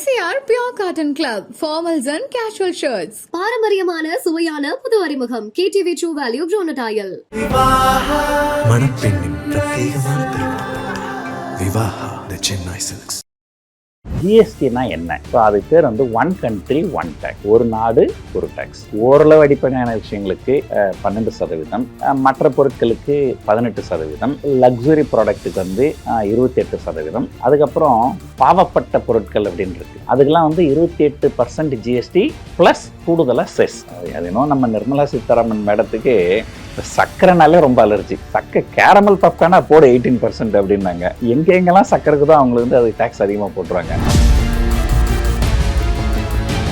MCR Pure Cotton Club, formals and casual shirts. பாரம்பரியமான சுவையான புது அறிமுகம் KTV True Value Groundnut Oil. மணப்பெண்ணின் பிரத்யேகமான திருமணம் விவாஹா தி சென்னை சில்க்ஸ். ஜிஎஸ்டினா என்ன? ஸோ அது பேர் வந்து ஒன் கண்ட்ரி ஒன் டேக்ஸ், ஒரு நாடு ஒரு டேக்ஸ். ஓரளவு அடிப்படையான விஷயங்களுக்கு 12%, மற்ற பொருட்களுக்கு 18%, லக்ஸுரி ப்ராடக்ட்டுக்கு வந்து 28%, அதுக்கப்புறம் பாவப்பட்ட பொருட்கள் அப்படின்னு இருக்கு, அதுக்கெல்லாம் வந்து 28% ஜிஎஸ்டி ப்ளஸ் கூடுதலாக செஸ். அது இன்னும் நம்ம நிர்மலா சீதாராமன் மேடத்துக்கு சக்கரைனாலே ரொம்ப அலர்ஜி. சக்கரை கேரமல் பப்கானா போட 18% அப்படின்னாங்க. எங்கெங்கெல்லாம் சக்கரைக்கு தான் அவங்களுக்கு வந்து அது டேக்ஸ் அதிகமாக போட்டுருவாங்க.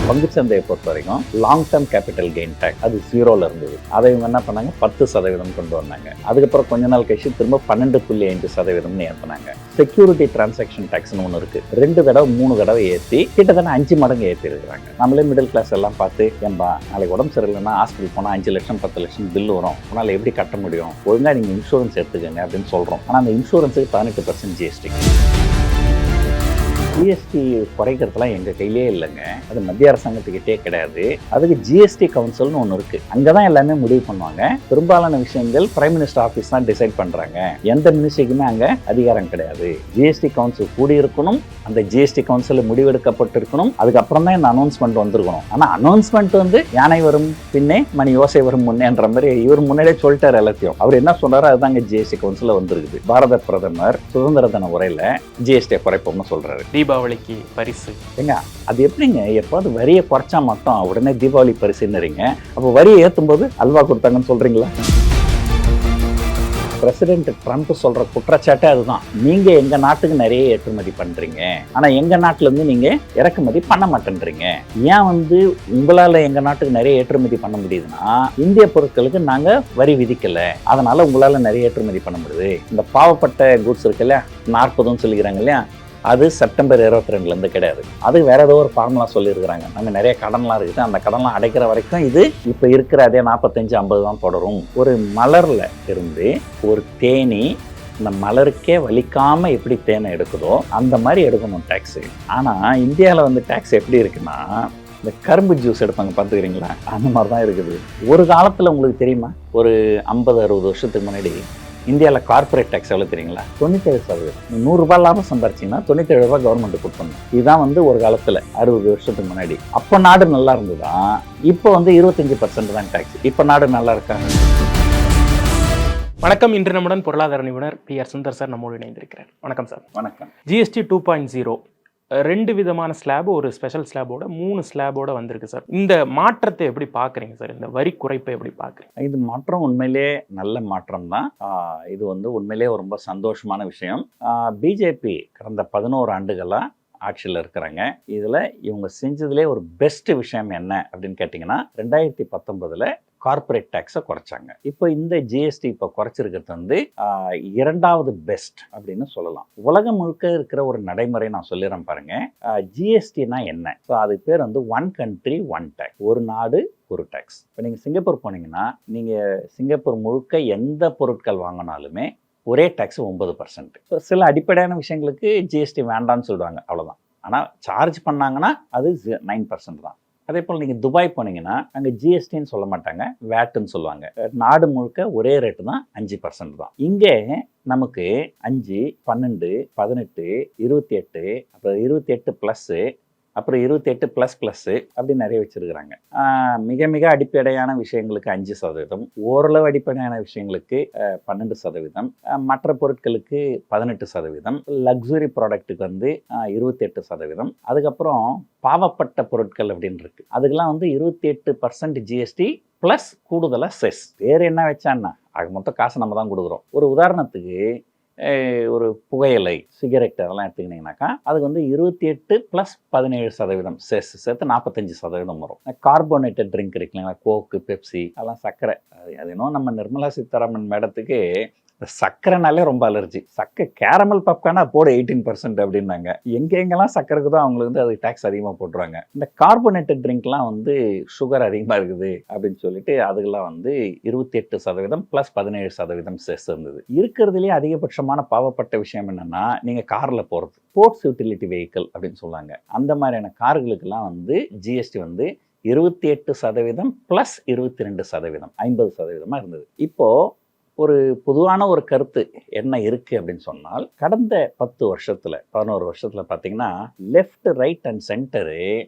பங்குச்சந்தையை பொறுத்த வரைக்கும் long term capital gain tax அது 0ல இருந்தது. அதை இவங்க என்ன பண்ணாங்க, 10% கொண்டு வந்தாங்க. அதுக்கப்புறம் கொஞ்ச நாள் கழிச்சு திரும்ப 12.5% ஏற்றினாங்க. செக்யூரிட்டி டிரான்சாக்ஷன் டேக்ஸ்னு ஒன்று இருக்கு, 2 தடவை 3 தடவை ஏற்றி கிட்டத்தட்ட 5 மடங்கு ஏற்றி இருக்கிறாங்க. நம்மளே மிடில் கிளாஸ் எல்லாம் பார்த்து, ஏன்பா நாளைக்கு உடம்பு சரியில்லைன்னா ஹாஸ்பிட்டல் போனால் 5 லட்சம் 10 லட்சம் பில் வரும், உன்னால் எப்படி கட்ட முடியும், ஒழுங்காக நீங்கள் இன்சூரன்ஸ் எடுத்துக்கங்க அப்படின்னு சொல்கிறோம். ஆனால் அந்த இன்சூரன்ஸுக்கு 18% ஜிஎஸ்டி. ஜிஎஸ்டி குறைக்கிறதுலாம் எங்கள் கையிலே இல்லைங்க, அது மத்திய அரசாங்கத்துக்கிட்டே கிடையாது. அதுக்கு ஜிஎஸ்டி கவுன்சில்னு ஒன்று இருக்குது, அங்கே தான் எல்லாமே முடிவு பண்ணுவாங்க. பெரும்பாலான விஷயங்கள் பிரைம் மினிஸ்டர் ஆஃபீஸ் தான் டிசைட் பண்ணுறாங்க. எந்த மினிஸ்ட்ரிக்குமே அங்கே அதிகாரம் கிடையாது. ஜிஎஸ்டி கவுன்சில் கூடியிருக்கணும், அந்த ஜிஎஸ்டி கவுன்சிலில் முடிவெடுக்கப்பட்டிருக்கணும், அதுக்கப்புறம் தான் இந்த அனௌன்ஸ்மெண்ட் வந்திருக்கணும். ஆனால் அனௌன்ஸ்மெண்ட் வந்து யானை வரும் பின்னே மணி யோசை வரும் முன்னேன்ற மாதிரி இவர் முன்னாடியே சொல்லிட்டார் எல்லாத்தையும். அவர் என்ன சொல்கிறாரோ அதுதாங்க ஜிஎஸ்டி கவுன்சிலில் வந்திருக்குது. பாரத பிரதமர் சுதந்திர தின உரையில் ஜிஎஸ்டியை குறைப்போம்னு சொல்கிறாரு. தீபாவளிக்கு பரிசு ஏங்க அது எப்படிங்க, எப்போது வரியை குறைச்சா மட்டும் உடனே தீபாவளி பரிசுன்னுறீங்க? அப்போ வரியை ஏற்றும் போது அல்வா கொடுத்தாங்கன்னு சொல்கிறீங்களா? பிரசிடென்ட் ட்ரம்ப் சொல்கிற குற்றச்சாட்டே அதுதான். நீங்கள் எங்கள் நாட்டுக்கு நிறைய ஏற்றுமதி பண்ணுறீங்க, ஆனால் எங்கள் நாட்டிலேருந்து நீங்கள் இறக்குமதி பண்ண மாட்டேன்றீங்க. ஏன் வந்து உங்களால் எங்கள் நாட்டுக்கு நிறைய ஏற்றுமதி பண்ண முடியுதுன்னா, இந்திய பொருட்களுக்கு நாங்கள் வரி விதிக்கலை, அதனால் உங்களால் நிறைய ஏற்றுமதி பண்ண முடியுது. இந்த பாவப்பட்ட குட்ஸ் இருக்கு இல்லையா, 40ன்னு சொல்லிக்கிறாங்க இல்லையா, அது செப்டம்பர் 22லேருந்து கிடையாது. அது வேற ஏதோ ஒரு ஃபார்முலா சொல்லியிருக்கிறாங்க. நாங்கள் நிறைய கடன்லாம் இருக்குது, அந்த கடன்லாம் அடைக்கிற வரைக்கும் இது இப்போ இருக்கிற அதே 45-50 தான் தொடரும். ஒரு மலரில் இருந்து ஒரு தேனி இந்த மலருக்கே வலிக்காமல் எப்படி தேனை எடுக்குதோ அந்த மாதிரி எடுக்கணும் டேக்ஸு. ஆனால் இந்தியாவில் வந்து டேக்ஸ் எப்படி இருக்குன்னா, இந்த கரும்பு ஜூஸ் எடுப்பாங்க பார்த்துக்கிறீங்களா, அந்த மாதிரி தான் இருக்குது. ஒரு காலத்தில் உங்களுக்கு தெரியுமா, ஒரு 50-60 வருஷத்துக்கு முன்னாடி இந்தியாவில் கார்பரேட் டேக்ஸ் எவ்வளோ தெரியுங்களா? 97%. 100 ரூபாய் லாபம் சம்பாரிச்சிங்கன்னா 97 ரூபாய் கவர்மெண்ட்டு கொடுக்கணும். இதுதான் வந்து ஒரு காலத்தில் 60 வருஷத்துக்கு முன்னாடி. அப்போ நாடு நல்லா இருந்ததுதான், இப்போ வந்து 25% தான் டேக்ஸ். இப்போ நாடு நல்லா இருக்காங்க. வணக்கம். இன்று நம்முடன் பொருளாதார நிபுணர் PR சுந்தர் சார் நம்மோடு இணைந்திருக்கிறார். வணக்கம் சார். வணக்கம். ஜிஎஸ்டி 2.0 2 விதமான ஸ்லாப், ஒரு ஸ்பெஷல் ஸ்லாபோட 3 ஸ்லாபோட வந்திருக்கு சார். இந்த மாற்றத்தை எப்படி பார்க்குறீங்க சார்? இந்த வரி குறைப்பை எப்படி பார்க்குறீங்க? இது மாற்றம் உண்மையிலே நல்ல மாற்றம் தான். இது வந்து உண்மையிலே ரொம்ப சந்தோஷமான விஷயம். பிஜேபி கடந்த 11 ஆண்டுகளாக ஆட்சியில் இருக்கிறாங்க. இதில் இவங்க செஞ்சதுலே ஒரு பெஸ்ட் விஷயம் என்ன அப்படின்னு கேட்டிங்கன்னா, 2019 கார்பரேட் டேக்ஸை குறைச்சாங்க. இப்போ இந்த ஜிஎஸ்டி இப்போ குறைச்சிருக்கிறது வந்து 2வது பெஸ்ட் அப்படின்னு சொல்லலாம். உலகம் முழுக்க இருக்கிற ஒரு நடைமுறை நான் சொல்லிடுறேன் பாருங்க. ஜிஎஸ்டினா என்ன? ஸோ அது பேர் வந்து ஒன் கண்ட்ரி ஒன் டேக்ஸ், ஒரு நாடு ஒரு டேக்ஸ். இப்போ நீங்கள் சிங்கப்பூர் போனீங்கன்னா, நீங்கள் சிங்கப்பூர் முழுக்க எந்த பொருட்கள் வாங்கினாலுமே ஒரே டேக்ஸ் 9%. ஸோ சில அடிப்படையான விஷயங்களுக்கு ஜிஎஸ்டி வேண்டான்னு சொல்லுவாங்க, அவ்வளோதான். ஆனால் சார்ஜ் பண்ணாங்கன்னா அது 9% தான். அதே போல் நீங்கள் துபாய் போனீங்கன்னா அங்கே ஜிஎஸ்டின்னு சொல்ல மாட்டாங்க, வேட்டுன்னு சொல்லுவாங்க. நாடு முழுக்க ஒரே ரேட்டு தான், 5% தான். இங்கே நமக்கு 5, 12, 18, 28, அப்புறம் 28 ப்ளஸ்ஸு, அப்புறம் 28 ++ அப்படி நிறைய வச்சுருக்கிறாங்க. மிக மிக அடிப்படையான விஷயங்களுக்கு 5%, ஓரளவு அடிப்படையான விஷயங்களுக்கு 12%, மற்ற பொருட்களுக்கு 18%, லக்ஸுரி ப்ராடக்ட்டுக்கு வந்து 28%, அதுக்கப்புறம் பாவப்பட்ட பொருட்கள் அப்படின்னு இருக்கு, அதுக்கெல்லாம் வந்து 28% ஜிஎஸ்டி ப்ளஸ் கூடுதலாக செஸ். வேறு என்ன வச்சான்னா அது மொத்தம் காசு நம்ம தான் கொடுக்குறோம். ஒரு உதாரணத்துக்கு ஒரு புகையிலை, சிகரெட் அதெல்லாம் எடுத்துக்கிட்டிங்கனாக்கா அதுக்கு வந்து 28 + 17% செஸ் சேர்த்து 45% வரும். கார்போனேட்டட் ட்ரிங்க் இருக்குங்களா, கோக்கு, பெப்சி, அதெல்லாம் சர்க்கரை. அது இன்னும் நம்ம நிர்மலா சீதாராமன் மேடத்துக்கு சக்கரைனாலே ரொம்ப அலர்ஜி. கேரமல் பாப்கார்னா போடு 18% அப்படின்னாங்க. எங்கெங்கெல்லாம் சக்கரை இருக்குதோ அவங்களுக்கு வந்து அது டேக்ஸ் அதிகமாக போட்டுருவாங்க. இந்த கார்பனேட்டட் ட்ரிங்க்லாம் வந்து சுகர் அதிகமாக இருக்குது அப்படின்னு சொல்லிட்டு அதுக்கெல்லாம் வந்து 28% + 17% செஸ் இருந்தது. இருக்கிறதுலேயே அதிகபட்சமான பாவப்பட்ட விஷயம் என்னன்னா, நீங்கள் காரில் போகிறது ஸ்போர்ட்ஸ் யூட்டிலிட்டி வெஹிக்கிள் அப்படின்னு சொல்லுவாங்க. அந்த மாதிரியான கார்களுக்கெல்லாம் வந்து ஜிஎஸ்டி வந்து 28% + 22% 50% இருந்தது. இப்போ ஒரு பொதுவான ஒரு கருத்து என்ன இருக்கு அப்படின்னு சொன்னால், கடந்த 10 வருஷத்துல 11 வருஷத்துல பார்த்தீங்கன்னா, left right and centre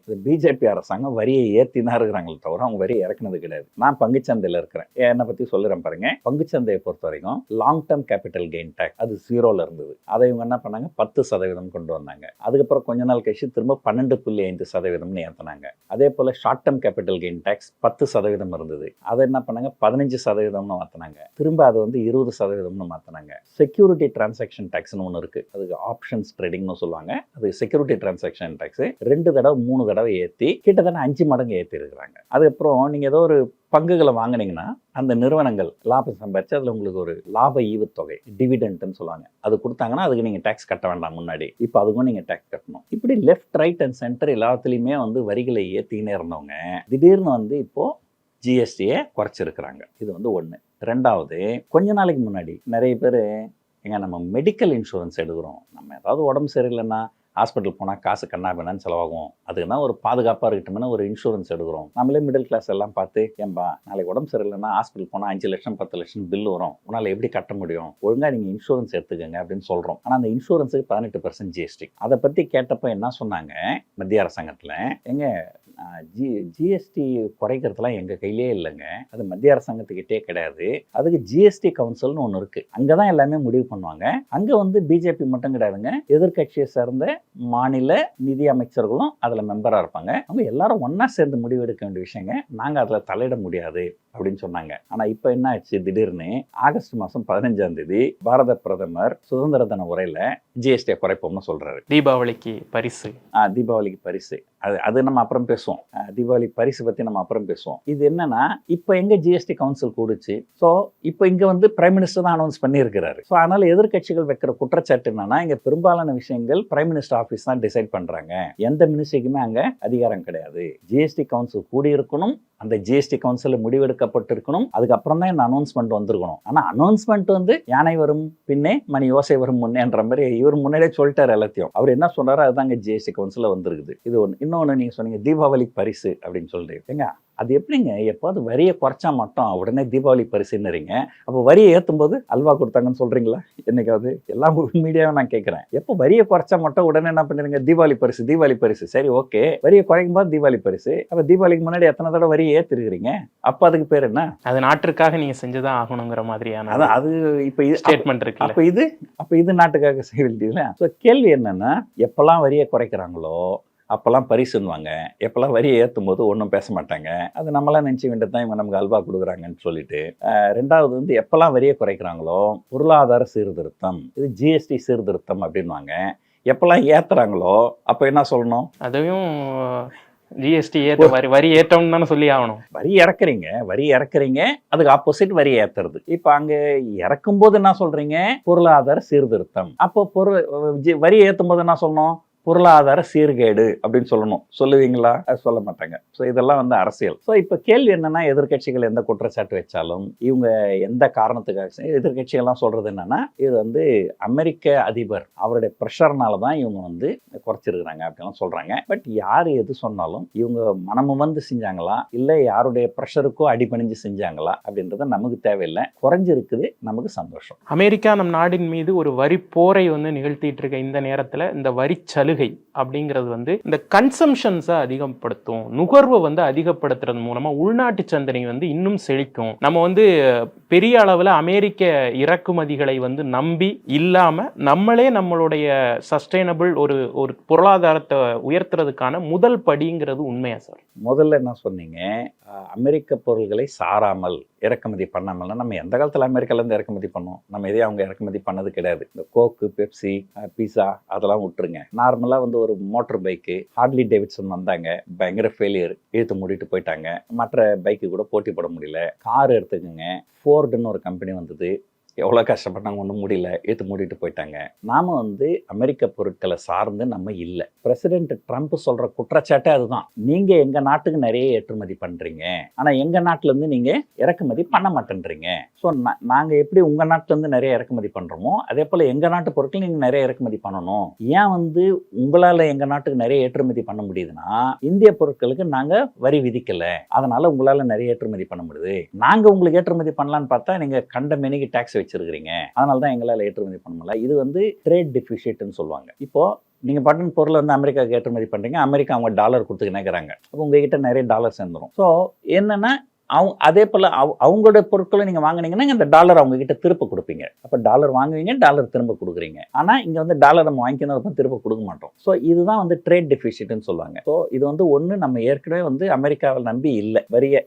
BJP அரசாங்கம் வரியை ஏற்றி தான் இருக்கிறாங்களே தவிர அவங்க வரியை இறக்குனது கிடையாது. நான் பங்குச்சந்தையில் இருக்கிறேன், என்னை பற்றி சொல்லுறேன் பாருங்க. பங்குச்சந்தையை பொறுத்த வரைக்கும் long term capital gain tax அது 0ல இருந்தது. அதை இவங்க என்ன பண்ணாங்க, 10% கொண்டு வந்தாங்க. அதுக்கப்புறம் கொஞ்ச நாள் கழிச்சு திரும்ப 12.5% ஏற்றினாங்க. அதே போல short term capital gain tax 10% இருந்தது. அதை என்ன பண்ணாங்க, 15% மாற்றினாங்க. திரும்ப அது வந்து 20% மாற்றினாங்க. செக்யூரிட்டி டிரான்சாக்ஷன் டேக்ஸ்னு ஒன்று இருக்குது, அதுக்கு ஆப்ஷன்ஸ் ட்ரேடிங்னு சொல்லுவாங்க. அது செக்யூரிட்டி டிரான்சாக்ஷன் டேக்ஸ் 2 தடவை 3 தடவை ஏற்றி கிட்டத்தட்ட 5 மடங்கு ஏற்றி இருக்கிறாங்க. அதுக்கப்புறம் நீங்கள் ஏதோ ஒரு பங்குகளை வாங்கினீங்கன்னா அந்த நிறுவனங்கள் லாபம் சம்பாதிச்சு அதில் உங்களுக்கு ஒரு லாப ஈவுத்தொகை டிவிடெண்ட்னு சொல்லுவாங்க, அது கொடுத்தாங்கன்னா அதுக்கு நீங்கள் டேக்ஸ் கட்ட வேண்டாம் முன்னாடி. இப்போ அதுக்கும் நீங்கள் டேக்ஸ் கட்டணும். இப்படி லெஃப்ட் ரைட் அண்ட் சென்டர் எல்லாத்துலேயுமே வந்து வரிகளை ஏற்றிக்கினே இருந்தவங்க திடீர்னு வந்து இப்போது ஜிஎஸ்டியை குறைச்சிருக்கிறாங்க. இது வந்து ஒன்று. ரெண்டாவது, கொஞ்ச நாளைக்கு முன்னாடி நிறைய பேர் நம்ம மெடிக்கல் இன்சூரன்ஸ் எடுக்கிறோம், நம்ம ஏதாவது உடம்பு சரியில்லைன்னா ஹாஸ்பிட்டல் போனால் காசு கண்ணாபின்னு செலவாகும், அதுக்குன்னா ஒரு பாதுகாப்பாக இருக்கட்டும்னு ஒரு இன்சூரன்ஸ் எடுக்கிறோம். நம்மளே மிடில் கிளாஸ் எல்லாம் பார்த்து, ஏன்பா நாளைக்கு உடம்பு சரியில்லைன்னா ஹாஸ்பிட்டல் போனால் 5 லட்சம் 10 லட்சம் பில் வரும், உன்னால் எப்படி கட்ட முடியும், ஒழுங்காக நீங்கள் இன்சூரன்ஸ் எடுத்துக்கங்க அப்படின்னு சொல்கிறோம். ஆனால் அந்த இன்சூரன்ஸுக்கு 18% ஜிஎஸ்டி. அதை பற்றி கேட்டப்போ என்ன சொன்னாங்க மத்திய அரசாங்கத்தில், ஜிஎஸ்டி குறைக்கிறதுலாம் எங்கள் கையிலே இல்லைங்க, அது மத்திய அரசாங்கத்துக்கிட்டே கிடையாது, அதுக்கு ஜிஎஸ்டி கவுன்சில்னு ஒன்று இருக்குது, அங்கே தான் எல்லாமே முடிவு பண்ணுவாங்க. அங்கே வந்து பிஜேபி மட்டும் கிடையாதுங்க, எதிர்கட்சியை சேர்ந்த மாநில நிதி அமைச்சர்களும் அதில் மெம்பராக இருப்பாங்க. அவங்க எல்லாரும் ஒன்றா சேர்ந்து முடிவு எடுக்க வேண்டிய விஷயங்க, நாங்கள் அதில் தலையிட முடியாது அப்படின்னு சொன்னாங்க. ஆனால் இப்போ என்ன ஆச்சு, திடீர்னு ஆகஸ்ட் மாதம் 15ஆம் தேதி பாரத பிரதமர் சுதந்திர தின உரையில் ஜிஎஸ்டியை குறைப்போம்னு சொல்கிறாரு. தீபாவளிக்கு பரிசு. தீபாவளிக்கு பரிசு, அது நம்ம அப்புறம் பேசுவோம். தீபாவளி பரிசு பற்றி நம்ம அப்புறம் பேசுவோம். இது என்னன்னா, இப்போ எங்க ஜிஎஸ்டி கவுன்சில் கூடுச்சு, ஸோ இப்போ இங்கே வந்து பிரைம் மினிஸ்டர் தான் அனௌன்ஸ் பண்ணியிருக்கிறாரு. ஸோ அதனால எதிர்கட்சிகள் வைக்கிற குற்றச்சாட்டு என்னன்னா, இங்கே பெரும்பாலான விஷயங்கள் பிரைம் மினிஸ்டர் ஆஃபீஸ் தான் டிசைட் பண்ணுறாங்க, எந்த மினிஸ்ட்ரிக்குமே அங்கே அதிகாரம் கிடையாது. ஜிஎஸ்டி கவுன்சில் கூடியிருக்கணும், அந்த ஜிஎஸ்டி கவுன்சில் முடிவெடுக்கப்பட்டிருக்கணும், அதுக்கப்புறம் தான் இந்த அனௌன்ஸ்மெண்ட் வந்திருக்கணும். ஆனால் அனௌன்ஸ்மெண்ட் வந்து யானை வரும் பின்னே மணி யோசை வரும் முன்னேன்ற மாதிரி இவர் முன்னாடியே சொல்லிட்டார் எல்லாத்தையும். அவர் என்ன சொன்னாரோ அதுதாங்க ஜிஎஸ்டி கவுன்சில் வந்திருக்குது. இது ஒன்று. இன்னொன்று நீங்கள் சொன்னீங்க தீபாவளி பரிசு அப்படின்னு சொல்லிட்டு, ஏங்க அது எப்படிங்க, எப்போது வரியை குறைச்சா மட்டும் உடனே தீபாவளி பரிசுன்னுறீங்க, அப்போ வரியை ஏற்றும் போது அல்வா கொடுத்தாங்கன்னு சொல்கிறீங்களா? என்னைக்காவது எல்லா மீடியாவும் நான் கேட்குறேன், எப்போ வரியை குறைச்சா மட்டும் உடனே என்ன பண்ணுறீங்க, தீபாவளி பரிசு தீபாவளி பரிசு. சரி ஓகே, வரியை குறைக்கும் போது தீபாவளி பரிசு, அப்போ தீபாவளிக்கு முன்னாடி எத்தனை தடவை வரியை ஏற்றிருக்கிறீங்க, அப்போ அதுக்கு பேர் என்ன? அது நாட்டுக்காக நீங்கள் செஞ்சுதான் ஆகணுங்கிற மாதிரியான அதான் அது இப்போ ஸ்டேட்மெண்ட் இருக்கு. அப்போ இது நாட்டுக்காக செய்ய வேண்டியதுல. ஸோ கேள்வி என்னன்னா, எப்போல்லாம் வரியை குறைக்கிறாங்களோ அப்போல்லாம் பரிசுன்னுவாங்க, எப்போல்லாம் வரியை ஏற்றும் போது ஒன்றும் பேச மாட்டாங்க. அது நம்மளாம் நினச்சி வேண்டியது தான் இவங்க நமக்கு அல்வா கொடுக்குறாங்கன்னு சொல்லிட்டு. ரெண்டாவது வந்து எப்போல்லாம் வரியை குறைக்கிறாங்களோ பொருளாதார சீர்திருத்தம், இது ஜிஎஸ்டி சீர்திருத்தம் அப்படின்வாங்க. எப்போல்லாம் ஏற்றுறாங்களோ அப்போ என்ன சொல்லணும், அதையும் ஜிஎஸ்டி வரி ஏற்றம்னு தானே சொல்லி ஆகணும். வரி இறக்குறீங்க அதுக்கு ஆப்போசிட் வரி ஏற்றுறது. இப்போ அங்கே இறக்கும் போது என்ன சொல்றீங்க, பொருளாதார சீர்திருத்தம். அப்போ வரி ஏற்றும் போது என்ன சொல்லணும், பொருளாதார சீர்கேடு அப்படின்னு சொல்லணும். சொல்லுவீங்களா? சொல்ல மாட்டாங்க. ஸோ இதெல்லாம் வந்து அரசியல். ஸோ இப்போ கேள்வி என்னன்னா, எதிர்கட்சிகள் எந்த குற்றச்சாட்டு வச்சாலும் இவங்க எந்த காரணத்துக்காக, எதிர்கட்சிகள்லாம் சொல்றது என்னன்னா, இது வந்து அமெரிக்க அதிபர் அவருடைய ப்ரெஷர்னால தான் இவங்க வந்து குறைச்சிருக்கிறாங்க அப்படின்லாம் சொல்றாங்க. பட் யார் எது சொன்னாலும் இவங்க மனமு வந்து செஞ்சாங்களா இல்லை யாருடைய ப்ரெஷருக்கோ அடிபணிஞ்சு செஞ்சாங்களா அப்படின்றது நமக்கு தேவையில்லை. குறைஞ்சிருக்குது, நமக்கு சந்தோஷம். அமெரிக்கா நம் நாடின் மீது ஒரு வரி போரை வந்து நிகழ்த்திட்டு இருக்க இந்த நேரத்தில் இந்த வரி அப்படிங்கிறது வந்து இந்த கன்சம்ஷன்ஸை அதிகப்படுத்தும், நுகர்வை வந்து அதிகப்படுத்துறது மூலமா உள்நாட்டு சந்தை வந்து இன்னும் செழிக்கும். நம்ம வந்து பெரிய அளவில் அமெரிக்க இறக்குமதிகளை வந்து நம்பி இல்லாம நம்மளே நம்மளுடைய சஸ்டைனபிள் ஒரு பொருளாதாரத்தை உயர்த்துறதுக்கான முதல் படிங்கிறது உண்மையா சார்? முதல்ல என்ன சொன்னீங்க, அமெரிக்க பொருள்களை சாராமல் இறக்குமதி பண்ணாமல்னா நம்ம எந்த காலத்தில் அமெரிக்காலேருந்து இறக்குமதி பண்ணோம், நம்ம எதையும் அவங்க இறக்குமதி பண்ணது கிடையாது. இந்த கோக்கு, பெப்சி, பீஸா அதெல்லாம் விட்டுருங்க. நார்மலாக வந்து ஒரு மோட்டர் பைக்கு ஹார்லி டேவிட்சன் வந்தாங்க, பயங்கர ஃபெயிலியர், இழுத்து மூடிட்டு போயிட்டாங்க, மற்ற பைக்கு கூட போட்டி போட முடியல. கார் எடுத்துக்கோங்க, ஃபோர்டுன்னு ஒரு கம்பெனி வந்தது, எவ்வளோ கஷ்டப்பட்டாங்க, ஒன்றும் முடியல, இழுத்து மூடிட்டு போயிட்டாங்க. நாம் வந்து அமெரிக்க பொருட்களை சார்ந்து நம்ம இல்லை. பிரசிடென்ட் ட்ரம்ப் சொல்கிற குற்றச்சாட்டே அதுதான். நீங்கள் எங்கள் நாட்டுக்கு நிறைய ஏற்றுமதி பண்ணுறீங்க, ஆனால் எங்கள் நாட்டிலேருந்து நீங்கள் இறக்குமதி பண்ண மாட்டேன்றீங்க. ஸோ நாங்கள் எப்படி உங்கள் நாட்டிலேருந்து நிறைய இறக்குமதி பண்ணுறோமோ அதே போல் எங்கள் நாட்டு பொருட்கள் நீங்கள் நிறைய இறக்குமதி பண்ணணும். ஏன் வந்து உங்களால் எங்கள் நாட்டுக்கு நிறைய ஏற்றுமதி பண்ண முடியுதுன்னா இந்திய பொருட்களுக்கு நாங்கள் வரி விதிக்கலை, அதனால் உங்களால் நிறைய ஏற்றுமதி பண்ண முடியுது. நாங்கள் உங்களுக்கு ஏற்றுமதி பண்ணலான்னு பார்த்தா நீங்கள் கண்ட மெனிக்கு டேக்ஸ் வச்சிருக்கிறீங்க, அதனால தான் எங்களால் ஏற்றுமதி பண்ண முடியல. இது வந்து ட்ரேட் டெஃபிஷியட்னு சொல்லுவாங்க. இப்போ நீங்கள் பட்டன் பொருளை வந்து அமெரிக்காவுக்கு ஏற்றுமதி பண்ணுறீங்க, அமெரிக்கா அவங்க டாலர் கொடுத்து நினைக்கிறாங்க, அப்போ உங்ககிட்ட நிறைய டாலர் சேர்ந்துடும். ஸோ என்னென்னா அதே போல் அவங்களோட பொருட்களை நீங்கள் வாங்கினீங்கன்னா இந்த டாலர் அவங்ககிட்ட திரும்ப கொடுப்பீங்க. அப்போ டாலர் வாங்குவீங்க, டாலர் திரும்ப கொடுக்குறீங்க. ஆனால் இங்கே வந்து டாலர் நம்ம வாங்கிக்கிறதும் திரும்ப கொடுக்க மாட்டோம். ஸோ இதுதான் வந்து ட்ரேட் டெஃபிஷியட்னு சொல்லுவாங்க. ஸோ இது வந்து ஒன்று, நம்ம ஏற்கனவே வந்து அமெரிக்காவில் நம்பி இல்லை.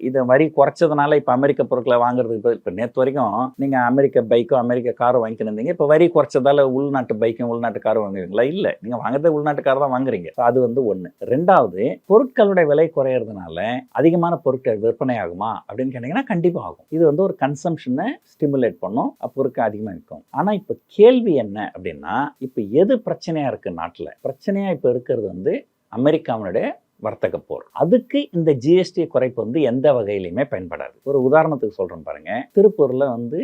இதை வரி குறைச்சதுனால இப்போ அமெரிக்க பொருட்களை வாங்குறதுக்கு இப்போ நேற்று வரைக்கும் நீங்கள் அமெரிக்க பைக்கோ அமெரிக்க காரோ வாங்கிக்கிறீங்க. இப்போ வரி குறைச்சதால உள்நாட்டு பைக்கும் உள்நாட்டு காரும் வாங்குவீங்களா? இல்லை, நீங்கள் வாங்குறதே உள்நாட்டு கார் தான் வாங்குறீங்க. அது வந்து ஒன்று. ரெண்டாவது, பொருட்களுடைய விலை குறையிறதுனால அதிகமான பொருட்கள் விற்பனை ஆகுமா அப்படின்னு கேட்டீங்கன்னா கண்டிப்பாக ஆகும். இது வந்து ஒரு கன்சம்ஷனை ஸ்டிமுலேட் பண்ணும், பொருட்கள் அதிகமாக இருக்கும். ஆனால் இப்போ கேள்வி என்ன அப்படின்னா, இப்போ எது பிரச்சனையாக இருக்குது நாட்டில்? பிரச்சனையாக இப்போ இருக்கிறது வந்து அமெரிக்காவுடைய வர்த்தக போர். அதுக்கு இந்த ஜிஎஸ்டி குறைப்பு வந்து எந்த வகையிலையுமே பயன்படாது. ஒரு உதாரணத்துக்கு சொல்கிறேன் பாருங்க. திருப்பூரில் வந்து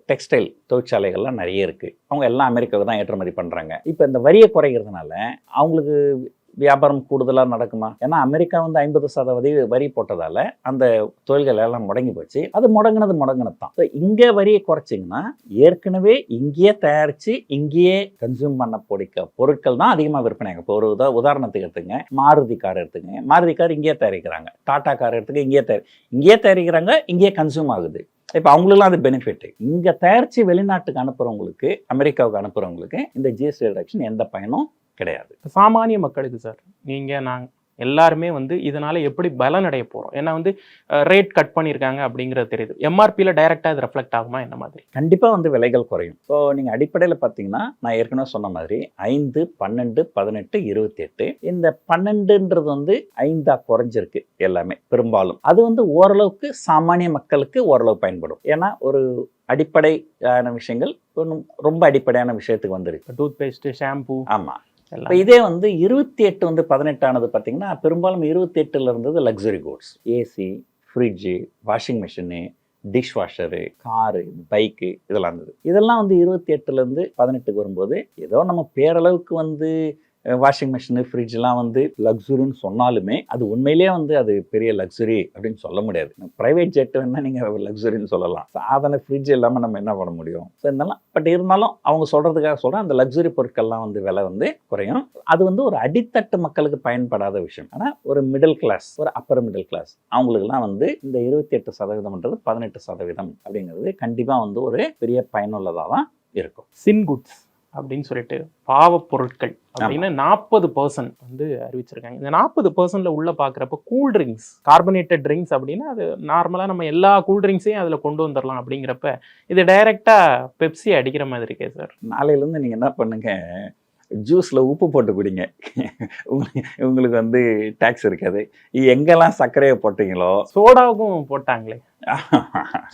டெக்ஸ்டைல் தொழிற்சாலைகள்லாம் நிறைய இருக்குது. அவங்க எல்லாம் அமெரிக்காவுக்கு தான் ஏற்றுமதி பண்ணுறாங்க. இப்போ இந்த வரியை குறைக்கிறதுனால அவங்களுக்கு வியாபாரம் கூடுதலாக நடக்குமா? ஏன்னா அமெரிக்கா வந்து 50% வரி போட்டதால அந்த தொழில்கள் எல்லாம் முடங்கி போச்சு. அது முடங்கினது தான். ஸோ இங்கே வரியை குறைச்சிங்கன்னா ஏற்கனவே இங்கேயே தயாரித்து இங்கேயே கன்சியூம் பண்ண பிடிக்க பொருட்கள் தான் அதிகமாக விற்பனை ஆகும். இப்போ ஒரு உதாரணத்துக்கு எடுத்துங்க, மாருதி கார் எடுத்துங்க. மாருதி கார் இங்கேயே தயாரிக்கிறாங்க. டாடா கார் எடுத்துக்க இங்கேயே தயாரிக்கிறாங்க, இங்கேயே கன்சியூம் ஆகுது. இப்போ அவங்களுக்குலாம் அது பெனிஃபிட். இங்கே தயாரித்து வெளிநாட்டுக்கு அனுப்புகிறவங்களுக்கு, அமெரிக்காவுக்கு அனுப்புகிறவங்களுக்கு இந்த ஜிஎஸ்டி ரிடக்ஷன் எந்த பயனும் கிடையாது. சாமானிய மக்களுக்கு சார், நீங்கள் நாங்கள் எல்லாருமே வந்து இதனால எப்படி பலன் அடைய போகிறோம்? ஏன்னா வந்து ரேட் கட் பண்ணியிருக்காங்க அப்படிங்கிறது தெரியுது. எம்ஆர்பியில் டைரெக்டாக இது ரெஃப்ளெக்ட் ஆகுமா என்ன மாதிரி? கண்டிப்பாக வந்து விலைகள் குறையும். ஸோ நீங்கள் அடிப்படையில் பார்த்தீங்கன்னா நான் ஏற்கனவே சொன்ன மாதிரி 5, 12, 18, 28 இந்த 12ன்றது வந்து 5 குறைஞ்சிருக்கு எல்லாமே பெரும்பாலும். அது வந்து ஓரளவுக்கு சாமானிய மக்களுக்கு ஓரளவு பயன்படும். ஏன்னா ஒரு அடிப்படையான விஷயங்கள் ரொம்ப அடிப்படையான விஷயத்துக்கு வந்துருக்கு. Toothpaste, shampoo. ஆமாம். இப்போ இதே வந்து 28 வந்து 18 ஆனது பார்த்தீங்கன்னா பெரும்பாலும் 28ல் இருந்தது luxury goods. AC, fridge, washing machine, dish washer, car, bike இதெல்லாம் இருந்தது. இதெல்லாம் வந்து 28லேருந்து 18க்கு வரும்போது ஏதோ நம்ம பேரளவுக்கு வந்து வாஷிங் மிஷினு, ஃப்ரிட்ஜெலாம் வந்து லக்ஸுரின்னு சொன்னாலுமே அது உண்மையிலேயே வந்து அது பெரிய லக்ஸுரி அப்படின்னு சொல்ல முடியாது. ப்ரைவேட் ஜெட் வேணால் நீங்கள் லக்ஸுரின்னு சொல்லலாம். சாதாரண ஃப்ரிட்ஜ் இல்லாமல் நம்ம என்ன பண்ண முடியும்? ஸோ இதெல்லாம் பட் இருந்தாலும் அவங்க சொல்கிறதுக்காக சொல்கிறேன், அந்த லக்ஸுரி பொருட்கள்லாம் வந்து விலை வந்து குறையும். அது வந்து ஒரு அடித்தட்டு மக்களுக்கு பயன்படாத விஷயம். ஆனால் ஒரு மிடில் கிளாஸ், ஒரு அப்பர் மிடில் கிளாஸ் அவங்களுக்குலாம் வந்து இந்த 28%ன்றது 18% அப்படிங்கிறது கண்டிப்பாக வந்து ஒரு பெரிய பயனுள்ளதாக தான் இருக்கும். சின் குட்ஸ் அப்படின்னு சொல்லிட்டு பாவப் பொருட்கள் அப்படின்னு 40% வந்து அறிவிச்சிருக்காங்க. இந்த 40%ல உள்ள பார்க்குறப்ப கூல்ட்ரிங்க்ஸ், கார்பனேட்டட் ட்ரிங்க்ஸ் அப்படின்னா அது நார்மலாக நம்ம எல்லா கூல்ட்ரிங்க்ஸையும் அதில் கொண்டு வந்துடலாம். அப்படிங்கிறப்ப இது டைரெக்டாக பெப்சி அடிக்கிற மாதிரி இருக்கே சார். நாளையிலேருந்து நீங்கள் என்ன பண்ணுங்க, ஜூஸில் உப்பு போட்டு குடிங்க. உங்களுக்கு வந்து டேக்ஸ் இருக்காது. எங்கெல்லாம் சர்க்கரையை போட்டீங்களோ, சோடாவுக்கும் போட்டாங்களே,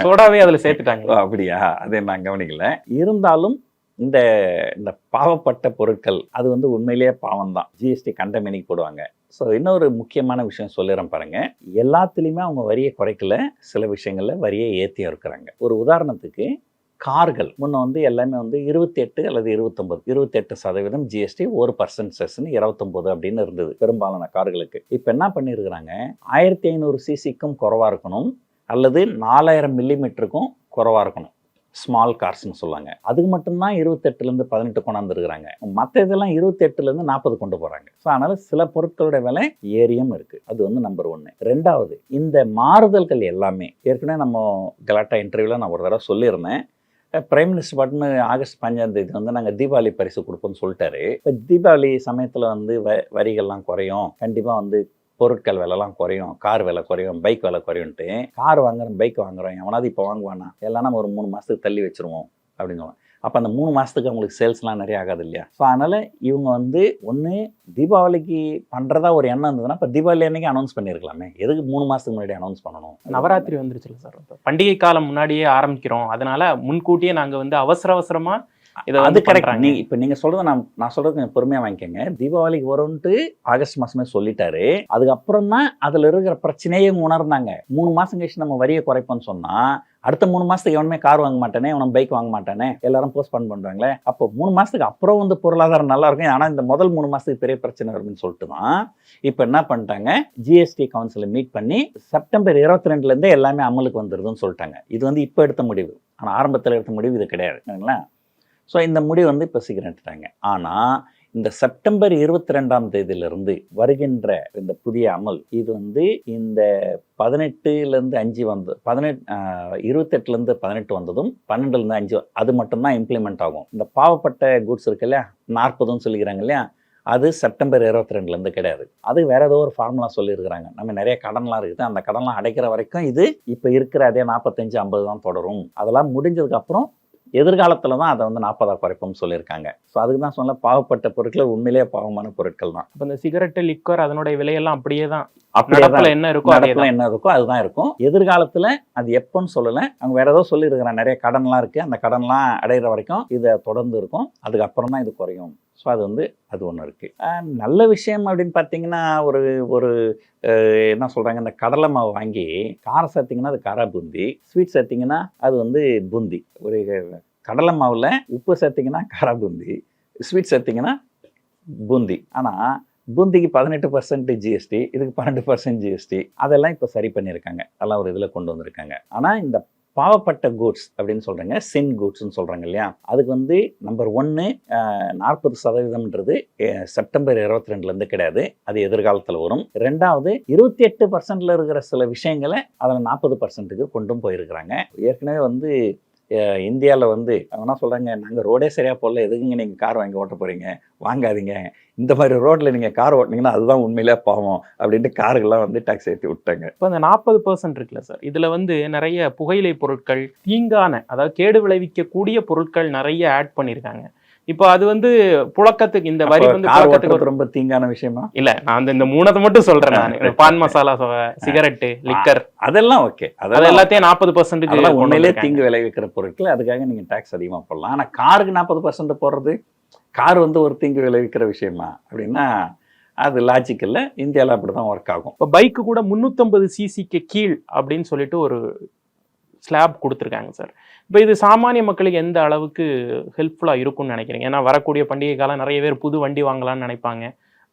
சோடாவே அதில் சேர்த்துட்டாங்களோ? அப்படியா? அதை நான் கவனிக்கல. இருந்தாலும் இந்த பாவப்பட்ட பொருட்கள் அது வந்து உண்மையிலேயே பாவம் தான். ஜிஎஸ்டி கண்டமேனிக்கு போடுவாங்க. ஸோ இன்னொரு முக்கியமான விஷயம் சொல்லிடுறேன் பாருங்க. எல்லாத்துலேயுமே அவங்க வரியை குறைக்கல, சில விஷயங்களில் வரியை ஏற்றியும் இருக்கிறாங்க. ஒரு உதாரணத்துக்கு கார்கள் முன்ன வந்து எல்லாமே வந்து 28 அல்லது 28% ஜிஎஸ்டி, 1% செஸ்ன்னு 29 அப்படின்னு இருந்தது பெரும்பாலான கார்களுக்கு. இப்போ என்ன பண்ணியிருக்கிறாங்க, 1500 சிசிக்கும் குறைவாக இருக்கணும் அல்லது 4000 மில்லிமீட்டருக்கும் குறைவாக இருக்கணும். ஸ்மால் கார்ஸ்ன்னு சொல்லுவாங்க. அதுக்கு மட்டும்தான் 28லேருந்து 18 கொண்டாந்துருக்குறாங்க. மற்ற இதெல்லாம் 28லேருந்து 40 கொண்டு போகிறாங்க. ஸோ அதனால் சில பொருட்களோட விலை ஏறியும் இருக்குது. அது வந்து நம்பர் 1. ரெண்டாவது, இந்த மாறுதல்கள் எல்லாமே ஏற்கனவே நம்ம கலாட்டா இன்டர்வியூவில் நான் ஒரு தடவை சொல்லியிருந்தேன். பிரைம் மினிஸ்டர் பாட்டுன்னு ஆகஸ்ட் 5 வந்து நாங்கள் தீபாவளி பரிசு கொடுப்போம்னு சொல்லிட்டாரு. இப்போ தீபாவளி சமயத்தில் வந்து வரிகள்லாம் குறையும், கண்டிப்பாக வந்து பொருட்கள் விலைலாம் குறையும், கார் விலை குறையும், பைக் விலை குறையும்ட்டு கார் வாங்குறோம், பைக் வாங்குறோம், எவனாவது இப்போ வாங்குவானா? எல்லாம் நம்ம ஒரு 3 மாதத்துக்கு தள்ளி வச்சுருவோம் அப்படின்னு சொல்லுவாங்க. அப்போ அந்த 3 மாதத்துக்கு அவங்களுக்கு சேல்ஸ்லாம் நிறைய ஆகாது இல்லையா? ஸோ அதனால் இவங்க வந்து ஒன்று தீபாவளிக்கு பண்ணுறதா ஒரு எண்ணம் இருந்ததுன்னா இப்போ தீபாவளி அன்னைக்கு அனௌன்ஸ் பண்ணியிருக்கலாமே, எதுக்கு 3 மாதத்துக்கு முன்னாடி அனௌன்ஸ் பண்ணணும்? நவராத்திரி வந்துருச்சுல சார், இப்ப பண்டிகை காலம் முன்னாடியே ஆரம்பிக்கிறோம், அதனால முன்கூட்டியே நாங்க வந்து அவசரமா இதை அது வந்து கரெக்ட். பண்றாங்க. இப்போ நீங்கள் சொல்கிறத நான் சொல்கிறது கொஞ்சம் பொறுமையாக வாங்கிக்கோங்க. தீபாவளிக்கு வரும்ன்ட்டு ஆகஸ்ட் மாதமே சொல்லிட்டாரு. அதுக்கப்புறம் தான் அதில் இருக்கிற பிரச்சனையே உணர்ந்தாங்க. 3 மாதம் கழிச்சு நம்ம வரியை குறைப்போம்னு சொன்னால் அடுத்த 3 மாதத்துக்கு எவனுமே கார் வாங்க மாட்டானே, எவனும் பைக் வாங்க மாட்டானே, எல்லாரும் போஸ்ட்போன் பண்ணுறாங்களே. அப்போ 3 மாதத்துக்கு அப்புறம் வந்து பொருளாதாரம் நல்லா இருக்கும். ஆனால் இந்த முதல் 3 மாதத்துக்கு பெரிய பிரச்சனை வரும்னு சொல்லிட்டு தான் இப்போ என்ன பண்ணிட்டாங்க, ஜிஎஸ்டி கவுன்சிலை மீட் பண்ணி செப்டம்பர் 22லேருந்தே எல்லாமே அமலுக்கு வந்துடுதுன்னு சொல்லிட்டாங்க. இது வந்து இப்போ எடுத்த முடிவு, ஆனால் ஆரம்பத்தில் எடுத்த முடிவு இது கிடையாது. சரிங்களா? ஸோ இந்த முடிவு வந்து இப்போ சீக்கிரம் எடுத்துட்டாங்க. ஆனால் இந்த செப்டம்பர் 22ஆம் தேதியிலிருந்து வருகின்ற இந்த புதிய அமல் இது வந்து இந்த 18லேருந்து 5 வந்து 28லேருந்து 18 வந்ததும் 12லேருந்து 5 அது மட்டும்தான் இம்ப்ளிமெண்ட் ஆகும். இந்த பாவப்பட்ட குட்ஸ் இருக்கு இல்லையா, 40ன்னு சொல்லிக்கிறாங்க இல்லையா, அது செப்டம்பர் 22லேருந்து கிடையாது. அது வேற ஏதோ ஒரு ஃபார்முலா சொல்லியிருக்கிறாங்க. நம்ம நிறைய கடன்லாம் இருக்குது, அந்த கடன்லாம் அடைக்கிற வரைக்கும் இது இப்போ இருக்கிற அதே 45-50 தான் தொடரும். அதெல்லாம் முடிஞ்சதுக்கப்புறம் எதிர்காலத்தில் தான் அதை வந்து 40 குறைப்போம்னு சொல்லியிருக்காங்க. ஸோ அதுக்கு தான் சொல்ல பாவப்பட்ட பொருட்கள் உண்மையிலேயே பாவமான பொருட்கள் தான். அப்ப இந்த சிகரெட்டு, லிக்கர் அதனுடைய விலையெல்லாம் அப்படியே தான், அப்படியே நடப்புல என்ன இருக்கோ அதே நடப்புல தான். என்ன இருக்கோ அதுதான் இருக்கும். எதிர்காலத்தில் அது எப்போன்னு சொல்லலை, அவங்க வேற ஏதோ சொல்லியிருக்கிறாங்க. நிறைய கடன்லாம் இருக்குது, அந்த கடன்லாம் அடைகிற வரைக்கும் இதை தொடர்ந்து இருக்கும், அதுக்கப்புறம் தான் இது குறையும். ஸோ அது வந்து அது ஒன்று இருக்குது. நல்ல விஷயம் அப்படின்னு பார்த்தீங்கன்னா ஒரு ஒரு என்ன சொல்கிறாங்க, இந்த கடலை மாவு வாங்கி காரம் சேர்த்திங்கன்னா அது காரா பூந்தி, ஸ்வீட் சேர்த்திங்கன்னா அது வந்து பூந்தி. ஒரு கடலை மாவில் உப்பு சேர்த்திங்கன்னா காரா பூந்தி, ஸ்வீட் சேர்த்திங்கன்னா பூந்தி. ஆனால் பூந்திக்கு 18% ஜிஎஸ்டி, இதுக்கு 12% ஜிஎஸ்டி. அதெல்லாம் இப்போ சரி பண்ணியிருக்காங்க, அதெல்லாம் ஒரு இதில் கொண்டு வந்திருக்காங்க. ஆனால் இந்த பாவப்பட்ட கூட்ஸ் அப்படின்னு சொல்கிறாங்க, சின் கூட்ஸ்ன்னு சொல்கிறாங்க இல்லையா, அதுக்கு வந்து நம்பர் 1 40%ன்றது செப்டம்பர் 22லேருந்து கிடையாது, அது எதிர்காலத்தில் வரும். 2வது 28%ல் இருக்கிற சில விஷயங்களை அதில் 40%க்கு கொண்டும் போயிருக்கிறாங்க. ஏற்கனவே வந்து இந்தியாவில் வந்து என்ன சொல்கிறாங்க, நாங்கள் ரோடே சரியாக போடல, எதுக்குங்க நீங்கள் கார் வாங்கி ஓட்ட போகிறீங்க, வாங்காதீங்க, இந்த மாதிரி ரோட்டில் நீங்கள் கார் ஓட்டினீங்கன்னா அதுதான் உண்மையிலே பாவம் அப்படின்ட்டு காருக்கெல்லாம் வந்து டேக்ஸ் ஏற்றி விட்டாங்க. இப்போ இந்த 40% இருக்குல்ல சார், இதில் வந்து நிறைய புகையிலை பொருட்கள், தீங்கான அதாவது கேடு விளைவிக்கக்கூடிய பொருட்கள் நிறைய ஆட் பண்ணியிருக்காங்க. இப்போ அது வந்து புழக்கத்துக்கு இந்த வரி வந்து புழக்கத்துக்கு ரொம்ப தீங்கான விஷயமா இல்ல, நான் இந்த 3 மட்டும் சொல்றேன். நான் பான் மசாலா, சிகரெட்டு, லிக்கர் அதெல்லாம் ஓகே, அதெல்லாம் எல்லாத்தையும் 40% உண்மையிலே தீங்கு விளைவிக்கிற பொருட்கள், அதுக்காக நீங்க டாக்ஸ் அதிகமா போடலாம். ஆனா காருக்கு 40% போடுறது, கார் வந்து ஒரு தீங்கு விளைவிக்கிற விஷயமா அப்படின்னா அது லாஜிக் இல்லை. இந்தியாவில் அப்படிதான் ஒர்க் ஆகும். இப்போ பைக்கு கூட 350 சிசிக்கு கீழ் அப்படின்னு சொல்லிட்டு ஒரு ஸ்லாப் கொடுத்துருக்காங்க சார். இப்போ இது சாமானிய மக்களுக்கு எந்த அளவுக்கு ஹெல்ப்ஃபுல்லாக இருக்கும்னு நினைக்கிறீங்க? ஏன்னா வரக்கூடிய பண்டிகை காலம் நிறைய பேர் புது வண்டி வாங்கலாம்னு நினைப்பாங்க.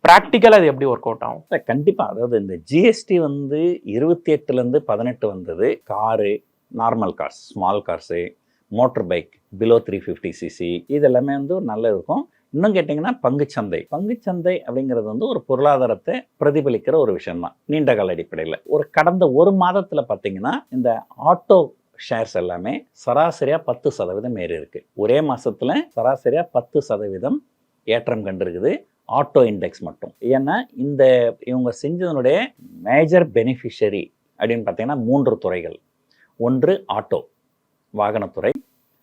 ப்ராக்டிக்கலாக அது எப்படி ஒர்க் அவுட் ஆகும்? கண்டிப்பாக. அதாவது இந்த ஜிஎஸ்டி வந்து 28லேருந்து 18 வந்தது. Car, normal cars, small cars, motor bike below 350 CC, இதெல்லாமே வந்து நல்ல இருக்கும். இன்னும் கேட்டிங்கன்னா பங்குச்சந்தை அப்படிங்கிறது வந்து ஒரு பொருளாதாரத்தை பிரதிபலிக்கிற ஒரு விஷயம் தான் நீண்ட கால அடிப்படையில். ஒரு கடந்த ஒரு மாதத்தில் பார்த்தீங்கன்னா இந்த ஆட்டோ ஷேர்ஸ் எல்லாமே சராசரியாக 10% ஏறி இருக்கு. ஒரே மாதத்தில் சராசரியாக 10% ஏற்றம் கண்டிருக்குது ஆட்டோ இண்டெக்ஸ் மட்டும். ஏன்னா இந்த இவங்க செஞ்சதனுடைய மேஜர் பெனிஃபிஷரி அப்படின்னு பார்த்தீங்கன்னா 3 துறைகள். 1 ஆட்டோ வாகனத்துறை,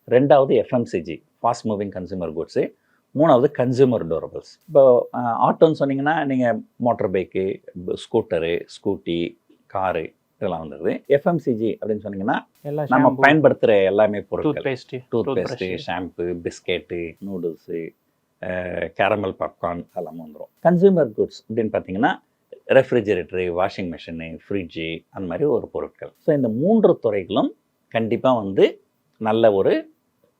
2வது FMCG fast moving consumer goods, 3வது கன்சூமர் டூரபிள்ஸ். இப்போ ஆட்டோன்னு சொன்னீங்கன்னா நீங்கள் motor bike, scooter, scooty, car இதெல்லாம் வந்துடுது. எஃப்எம்சிஜி அப்படின்னு சொன்னீங்கன்னா நம்ம பயன்படுத்துகிற எல்லாமே பொருட்கள், toothpaste, shampoo, biscuit, noodles, caramel popcorn எல்லாமே வந்துடும். கன்சூமர் குட்ஸ் அப்படின்னு பார்த்தீங்கன்னா ரெஃப்ரிஜரேட்டரு, வாஷிங் மிஷினு, ஃப்ரிட்ஜு, அந்த மாதிரி ஒரு பொருட்கள். ஸோ இந்த 3 துறைகளும் கண்டிப்பாக வந்து நல்ல ஒரு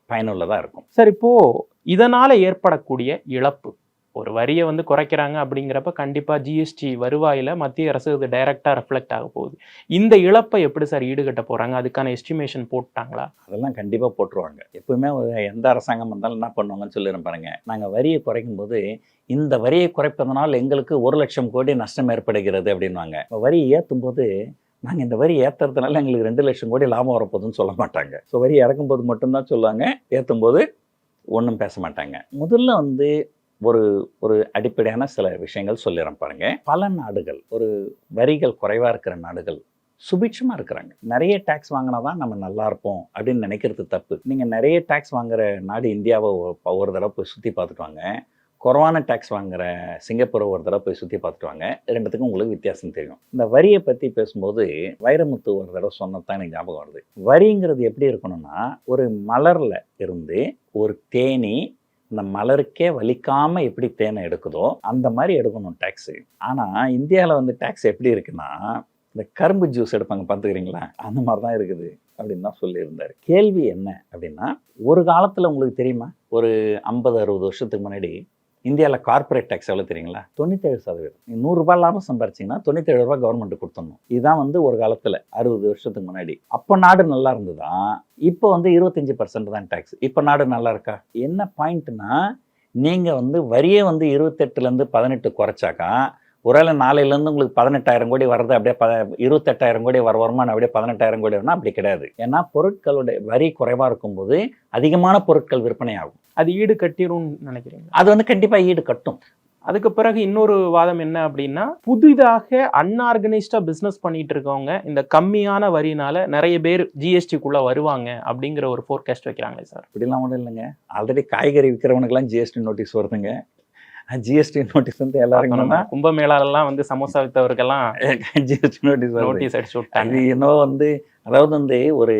பயனுள்ளதாக இருக்கும். சார், இப்போது இதனால் ஏற்படக்கூடிய இழப்பு, ஒரு வரியை வந்து குறைக்கிறாங்க அப்படிங்கிறப்ப கண்டிப்பாக ஜிஎஸ்டி வருவாயில் மத்திய அரசு இது டைரெக்டாக ரெஃப்ளெக்ட் ஆக போகுது. இந்த இழப்பை எப்படி சார் ஈடுகட்ட போகிறாங்க? அதுக்கான எஸ்டிமேஷன் போட்டாங்களா? அதெல்லாம் கண்டிப்பாக போட்டுருவாங்க. எப்பவுமே எந்த அரசாங்கம் வந்தாலும் என்ன பண்ணுவாங்கன்னு சொல்லிடுறேன் பாருங்க. நாங்கள் வரியை குறைக்கும் போது இந்த வரியை குறைப்பதனால் எங்களுக்கு 1 லட்சம் கோடி நஷ்டம் ஏற்படுகிறது அப்படின்வாங்க. வரியை ஏற்றும் போது நாங்கள் இந்த வரி ஏற்றுறதுனால எங்களுக்கு 2 லட்சம் கோடி லாபம் வரப்போகுதுன்னு சொல்ல மாட்டாங்க. ஸோ வரி இறக்கும்போது மட்டும்தான் சொல்லுவாங்க, ஏற்றும்போது ஒன்றும் பேச மாட்டாங்க. முதல்ல வந்து ஒரு அடிப்படையான சில விஷயங்கள் சொல்லிடுறேன் பாருங்க. பல நாடுகள், ஒரு வரிகள் குறைவாக இருக்கிற நாடுகள் சுபிட்சமாக இருக்கிறாங்க. நிறைய டேக்ஸ் வாங்கினா தான் நம்ம நல்லா இருப்போம் அப்படின்னு நினைக்கிறது தப்பு. நீங்கள் நிறைய டேக்ஸ் வாங்குற நாடு இந்தியாவை ஒரு தடவை போய் சுற்றி பார்த்துட்டு வாங்க, குறைவான டேக்ஸ் வாங்குற சிங்கப்பூரை ஒரு தடவை போய் சுற்றி பார்த்துட்டு வாங்க, ரெண்டுத்துக்கும் உங்களுக்கு வித்தியாசம் தெரியும். இந்த வரியை பற்றி பேசும்போது வைரமுத்து ஒரு தடவை சொன்னதான் எனக்கு ஞாபகம் வருது. வரிங்கிறது எப்படி இருக்கணும்னா, ஒரு மலரில் இருந்து ஒரு தேனி இந்த மலருக்கே வலிக்காமல் எப்படி தேனை எடுக்குதோ அந்த மாதிரி எடுக்கணும் டேக்ஸு. ஆனால் இந்தியாவில் வந்து டேக்ஸ் எப்படி இருக்குன்னா, இந்த கரும்பு ஜூஸ் எடுப்பாங்க பார்த்துக்கிறீங்களா, அந்த மாதிரி தான் இருக்குது அப்படின்னு தான் சொல்லியிருந்தார். கேள்வி என்ன அப்படின்னா, ஒரு காலத்தில் உங்களுக்கு தெரியுமா, ஒரு 50-60 வருஷத்துக்கு முன்னாடி இந்தியாவில் கார்பரேட் டேக்ஸ் எவ்வளோ தெரியுங்களா? 97%. நீ 100 ரூபாய் இல்லாமல் சம்பாரிச்சிங்கன்னா 97 ரூபாய் கவர்மெண்ட்டு கொடுத்துடணும். இதுதான் வந்து ஒரு காலத்தில் 60 வருஷத்துக்கு முன்னாடி. அப்போ நாடு நல்லா இருந்துதான். இப்போ வந்து 25% தான் டேக்ஸ். இப்போ நாடு நல்லா இருக்கா? என்ன பாயிண்ட்னா, நீங்கள் வந்து வரியே வந்து 28லேருந்து 18 குறைச்சாக்கா, ஒருவேளை நாளையிலேருந்து உங்களுக்கு 18,000 கோடி வர்றது அப்படியே 28,000 கோடி வருமானம் அப்படியே 18,000 கோடி வரும்னா அப்படி கிடையாது. ஏன்னா பொருட்களுடைய வரி குறைவாக இருக்கும்போது அதிகமான பொருட்கள் விற்பனை ஆகும். அது ஈடு கட்டிரும்னு நினைக்கிறீங்க? அது வந்து கண்டிப்பாக ஈடு கட்டும். அதுக்கு பிறகு இன்னொரு வாதம் என்ன அப்படின்னா, புதிதாக அன்ஆர்கனைஸ்டா பிஸ்னஸ் பண்ணிட்டு இருக்கவங்க இந்த கம்மியான வரினால நிறைய பேர் ஜிஎஸ்டிக்குள்ள வருவாங்க அப்படிங்கிற ஒரு ஃபோர்காஸ்ட் வைக்கிறாங்களே சார். இப்படிலாம் ஒன்றும் இல்லைங்க. ஆல்ரெடி காய்கறி விற்கிறவனுக்கெல்லாம் ஜிஎஸ்டி நோட்டீஸ் வருதுங்க. ஜிஎஸ்டி நோட்டீஸ் வந்து எல்லாருக்கும் கும்பமேளாலாம் வந்து சமோசா வித்தவருக்கெல்லாம் ஜிஎஸ்டி நோட்டீஸ் அடிச்சு விட்டாங்க. இது இன்னும் வந்து, அதாவது வந்து ஒரு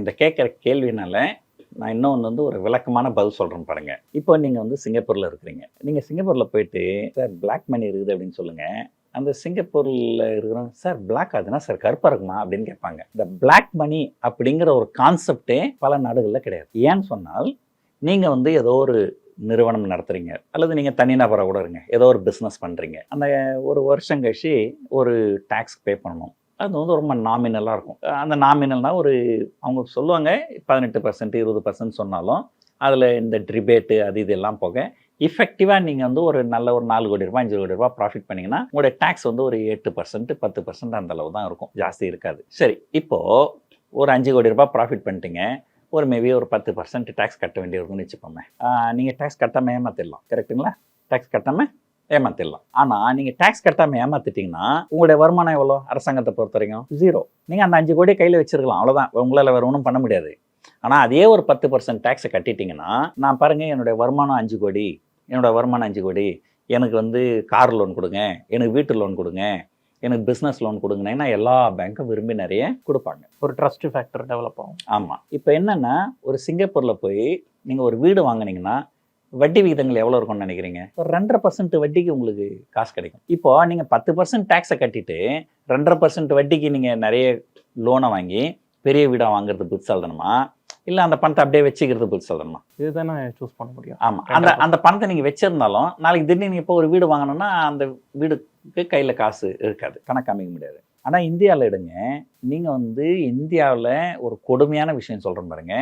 இந்த கேட்குற கேள்வினால நான் இன்னொன்று வந்து ஒரு விளக்கமான பதில் சொல்கிறேன் பாருங்கள். இப்போ நீங்கள் வந்து சிங்கப்பூரில் இருக்கிறீங்க. நீங்கள் சிங்கப்பூரில் போயிட்டு சார் பிளாக் மணி இருக்குது அப்படின்னு சொல்லுங்கள். அந்த சிங்கப்பூரில் இருக்கிறவங்க சார் பிளாக் ஆகுதுன்னா சார் கருப்பாக இருக்குமா அப்படின்னு கேட்பாங்க. இந்த பிளாக் மணி அப்படிங்கிற ஒரு கான்செப்டே பல நாடுகளில் கிடையாது. ஏன்னு சொன்னால், நீங்கள் வந்து ஏதோ ஒரு நிறுவனம் நடத்துகிறீங்க, அல்லது நீங்கள் தனிநபராக கூட இருங்க, ஏதோ ஒரு பிஸ்னஸ் பண்ணுறீங்க. அந்த ஒரு வருஷம் கழிச்சு ஒரு டேக்ஸ் பே பண்ணணும். அது வந்து ரொம்ப நாமினலாக இருக்கும். அந்த நாமினல்னால் ஒரு அவங்க சொல்லுவாங்க 18%, 20% சொன்னாலும் அதில் இந்த ட்ரிபேட்டு அது இதெல்லாம் போக இஃபெக்டிவாக நீங்கள் வந்து ஒரு நல்ல ஒரு 4 கோடி ரூபாய் 5 கோடி ரூபாய் ப்ராஃபிட் பண்ணிங்கன்னா உங்களுடைய டேக்ஸ் வந்து ஒரு 8%, 10% அந்த அளவு தான் இருக்கும், ஜாஸ்தி இருக்காது. சரி, இப்போது ஒரு 5 கோடி ரூபாய் ப்ராஃபிட் பண்ணிட்டீங்க, ஒரு மேபி ஒரு 10% டேக்ஸ் கட்ட வேண்டியிருக்குன்னு வச்சுப்போமே. நீங்கள் டேக்ஸ் கட்டாமல் ஏமாற்றிடலாம், கரெக்டுங்களா? டேக்ஸ் கட்டாமல் ஏமாற்றிடலாம். ஆனால் நீங்கள் டேக்ஸ் கட்டாமல் ஏமாற்றிட்டிங்கன்னா உங்களுடைய வருமானம் எவ்வளோ? அரசாங்கத்தை பொறுத்த வரைக்கும் 0. நீங்கள் அந்த 5 கோடி கையில் வச்சுருக்கலாம், அவ்வளோதான். உங்களால் வேறு ஒன்றும் பண்ண முடியாது. ஆனால் அதே ஒரு 10% டேக்ஸை கட்டிட்டிங்கன்னா, நான் பாருங்கள் என்னுடைய வருமானம் 5 கோடி, எனக்கு வந்து கார் லோன் கொடுங்க, எனக்கு வீட்டு லோன் கொடுங்க, எனக்கு பிஸ்னஸ் லோன் கொடுங்கன்னா எல்லா பேங்க்கும் விரும்பி நிறைய கொடுப்பாங்க. ஒரு ட்ரஸ்ட் ஃபேக்டர் டெவலப் ஆகும். ஆமாம். இப்போ என்னென்னா, ஒரு சிங்கப்பூரில் போய் நீங்கள் ஒரு வீடு வாங்கினீங்கன்னா வட்டி விகிதங்கள் எவ்வளோ இருக்கும்னு நினைக்கிறீங்க? ஒரு 2.5% வட்டிக்கு உங்களுக்கு காசு கிடைக்கும். இப்போது நீங்கள் 10% டேக்ஸை கட்டிட்டு 2.5% வட்டிக்கு நீங்கள் நிறைய லோனை வாங்கி பெரிய வீடாக வாங்குறது புதுசால்தனமா, இல்லை அந்த பணத்தை அப்படியே வச்சுக்கிறது புதுசால்தனமா? இதுதான் நான் சூஸ் பண்ண முடியும். ஆமாம். அந்த பணத்தை நீங்கள் வச்சுருந்தாலும் நாளைக்கு திடீர்னு இப்போ ஒரு வீடு வாங்கணும்னா அந்த வீடுக்கு கையில் காசு இருக்காது, கணக்கு காமிக்க முடியாது. ஆனால் இந்தியாவில் எடுங்க, நீங்கள் வந்து இந்தியாவில் ஒரு கொடுமையான விஷயம் சொல்கிறேன் பாருங்க.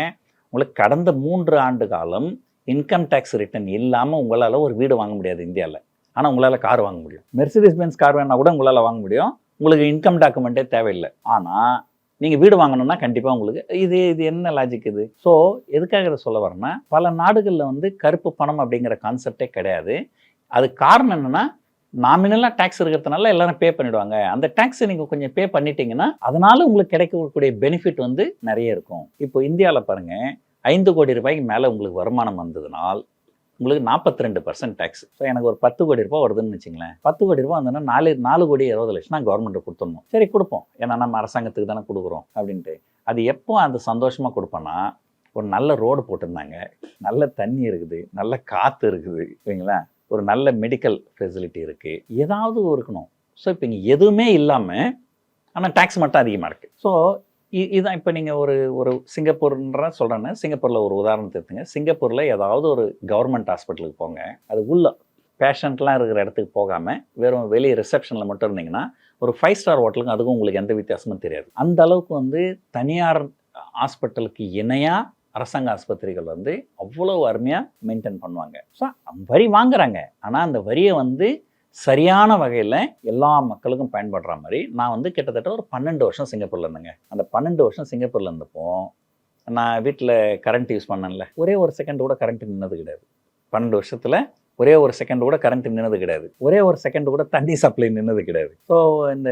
உங்களுக்கு கடந்த 3 ஆண்டு காலம் இன்கம் டேக்ஸ் ரிட்டர்ன் இல்லாமல் உங்களால் ஒரு வீடு வாங்க முடியாது இந்தியாவில். ஆனால் உங்களால் கார் வாங்க முடியும். மெர்சிடிஸ் பென்ஸ் கார் வேணால் கூட உங்களால் வாங்க முடியும். உங்களுக்கு இன்கம் டாக்குமெண்ட்டே தேவையில்லை. ஆனால் நீங்கள் வீடு வாங்கணும்னா கண்டிப்பாக உங்களுக்கு இது என்ன லாஜிக் இது? ஸோ எதுக்காக இதை சொல்ல வரேன்னா, பல நாடுகளில் வந்து கருப்பு பணம் அப்படிங்கிற கான்செப்டே கிடையாது. அது காரணம் என்னென்னா, நாமினலாக டேக்ஸ் இருக்கிறதுனால எல்லாரும் பே பண்ணிவிடுவாங்க. அந்த டேக்ஸை நீங்கள் கொஞ்சம் பே பண்ணிட்டீங்கன்னா அதனால் உங்களுக்கு கிடைக்கக்கூடிய பெனிஃபிட் வந்து நிறைய இருக்கும். இப்போ இந்தியாவில் பாருங்கள், 5 கோடி ரூபாய்க்கு மேலே உங்களுக்கு வருமானம் வந்ததுனால் உங்களுக்கு 42% டேக்ஸ். ஸோ எனக்கு ஒரு 10 கோடி ரூபாய் வருதுன்னு வச்சுங்களேன். 10 கோடி ரூபாய் வந்ததுன்னா 4 கோடி 20 லட்சம் நான் கவர்மெண்ட்டு கொடுத்துடணும். சரி கொடுப்போம், ஏன்னா நம்ம அரசாங்கத்துக்கு தானே கொடுக்குறோம் அப்படின்ட்டு. அது எப்போ அந்த சந்தோஷமாக கொடுப்போன்னா, ஒரு நல்ல ரோடு போட்டிருந்தாங்க, நல்ல தண்ணி இருக்குது, நல்ல காற்று இருக்குது, சரிங்களா, ஒரு நல்ல மெடிக்கல் ஃபெசிலிட்டி இருக்குது, ஏதாவது இருக்கணும். ஸோ இப்போ இங்கே எதுவுமே இல்லாமல் ஆனால் டேக்ஸ் மட்டும் அதிகமாக இருக்குது. ஸோ இதுதான் இப்போ நீங்கள் ஒரு சிங்கப்பூர்ன்ற சொல்கிறேன்னா, சிங்கப்பூரில் ஒரு உதாரணத்தை எடுத்துங்க. சிங்கப்பூரில் ஏதாவது ஒரு கவர்மெண்ட் ஹாஸ்பிட்டலுக்கு போங்க, அது உள்ள பேஷண்ட்லாம் இருக்கிற இடத்துக்கு போகாமல் வெறும் வெளியே ரிசப்ஷனில் மட்டும் இருந்தீங்கன்னா ஒரு 5 ஸ்டார் ஹோட்டலுக்கும் அதுக்கும் உங்களுக்கு எந்த வித்தியாசமும் தெரியாது. அந்த அளவுக்கு வந்து தனியார் ஹாஸ்பிட்டலுக்கு இணையாக அரசாங்க ஆஸ்பத்திரிகள் வந்து அவ்வளோ அருமையாக மெயின்டைன் பண்ணுவாங்க. ஸோ வரி வாங்குறாங்க, ஆனால் அந்த வரியை வந்து சரியான வகையில் எல்லா மக்களுக்கும் பயன்படுற மாதிரி. நான் வந்து கிட்டத்தட்ட ஒரு 12 வருஷம் சிங்கப்பூரில் இருந்தேங்க. அந்த 12 வருஷம் சிங்கப்பூரில் இருந்தப்போ நான் வீட்டில் கரண்ட் யூஸ் பண்ணல, ஒரே ஒரு செகண்ட் கூட கரண்ட் நின்னது கிடையாது. 12 வருஷத்தில் ஒரே ஒரு செகண்ட் கூட கரண்ட் நின்னது கிடையாது. ஒரே ஒரு செகண்ட் கூட தண்ணி சப்ளை நின்னது கிடையாது. ஸோ இந்த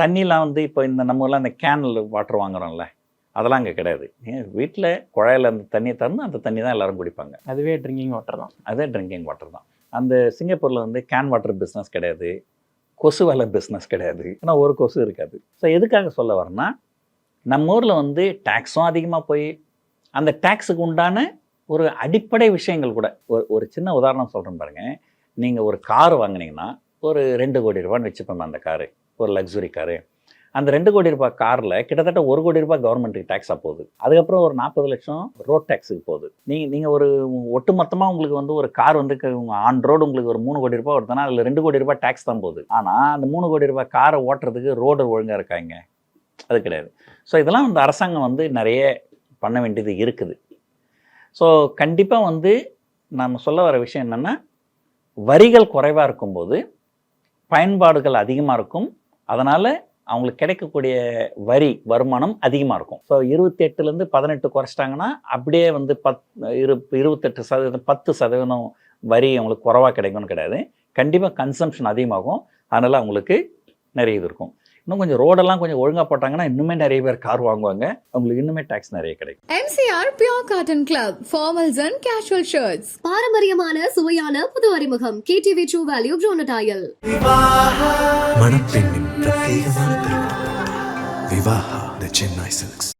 தண்ணிலாம் வந்து இப்போ இந்த நம்ம ஊர்ல இந்த கேனில் வாட்டர் வாங்குறோம்ல, அதெல்லாம் அங்கே கிடையாது. வீட்டில் குழாயில் அந்த தண்ணியை திறந்து அந்த தண்ணி தான் எல்லாரும் குடிப்பாங்க. அதுவே ட்ரிங்கிங் வாட்டர் தான். அதே ட்ரிங்கிங் வாட்டர் தான். அந்த சிங்கப்பூரில் வந்து கேன் வாட்டர் பிஸ்னஸ் கிடையாது, கொசு வலை பிஸ்னஸ் கிடையாது, ஆனால் ஒரு கொசு இருக்காது. ஸோ எதுக்காக சொல்ல வரேன்னா, நம்ம ஊரில் வந்து டேக்ஸும் அதிகமாக போய் அந்த டேக்ஸுக்கு உண்டான ஒரு அடிப்படை விஷயங்கள் கூட ஒரு சின்ன உதாரணம் சொல்கிறேன் பாருங்கள். நீங்கள் ஒரு கார் வாங்கினீங்கன்னா ஒரு 2 கோடி ரூபான்னு வச்சுப்போம். அந்த காரு ஒரு லக்ஸுரி காரு. அந்த 2 கோடி ரூபாய் காரில் கிட்டத்தட்ட 1 கோடி ரூபாய் கவர்மெண்ட்டுக்கு டேக்ஸாக போகுது. அதுக்கப்புறம் ஒரு 40 லட்சம் ரோட் டேக்ஸுக்கு போகுது. நீங்கள் ஒரு ஒட்டு மொத்தமாக உங்களுக்கு வந்து ஒரு கார் வந்து ஆன் ரோடு உங்களுக்கு ஒரு 3 கோடி ரூபாய் வருதுன்னா அதில் 2 கோடி ரூபாய் டேக்ஸ் தான் போகுது. ஆனால் அந்த 3 கோடி ரூபாய் காரை ஓட்டுறதுக்கு ரோடு ஒழுங்காக இருக்காங்க, அது கிடையாது. ஸோ இதெல்லாம் வந்து அரசாங்கம் வந்து நிறைய பண்ண வேண்டியது இருக்குது. ஸோ கண்டிப்பாக வந்து நம்ம சொல்ல வர விஷயம் என்னென்னா, வரிகள் குறைவாக இருக்கும்போது பயன்பாடுகள் அதிகமாக இருக்கும். அதனால் அவங்களுக்கு கிடைக்கக்கூடிய வரி வருமானம் அதிகமாக இருக்கும். ஸோ 28லேருந்து 18 குறைச்சிட்டாங்கன்னா அப்படியே வந்து 28%, 10% வரி அவங்களுக்கு குறைவாக கிடைக்கும்னு கிடையாது. கண்டிப்பாக கன்சம்ஷன் அதிகமாகும். அதனால் அவங்களுக்கு நிறைய இது இருக்கும். இன்னும் கொஞ்சம் ரோடெல்லாம் கொஞ்சம் ஒழுங்காக போட்டாங்கன்னா இன்னுமே நிறைய பேர் கார் வாங்குவாங்க, அவங்களுக்கு இன்னுமே டேக்ஸ் நிறைய கிடைக்கும். MCR Pure Cotton Club, formals and casual shirts. பாரம்பரியமான சுவையான புது அறிமுகம் KTV True Value Bronatile. மணப்பெண்ணின் பிரத்யேகமான திருமணம் விவாஹா தி சென்னை சில்க்ஸ்.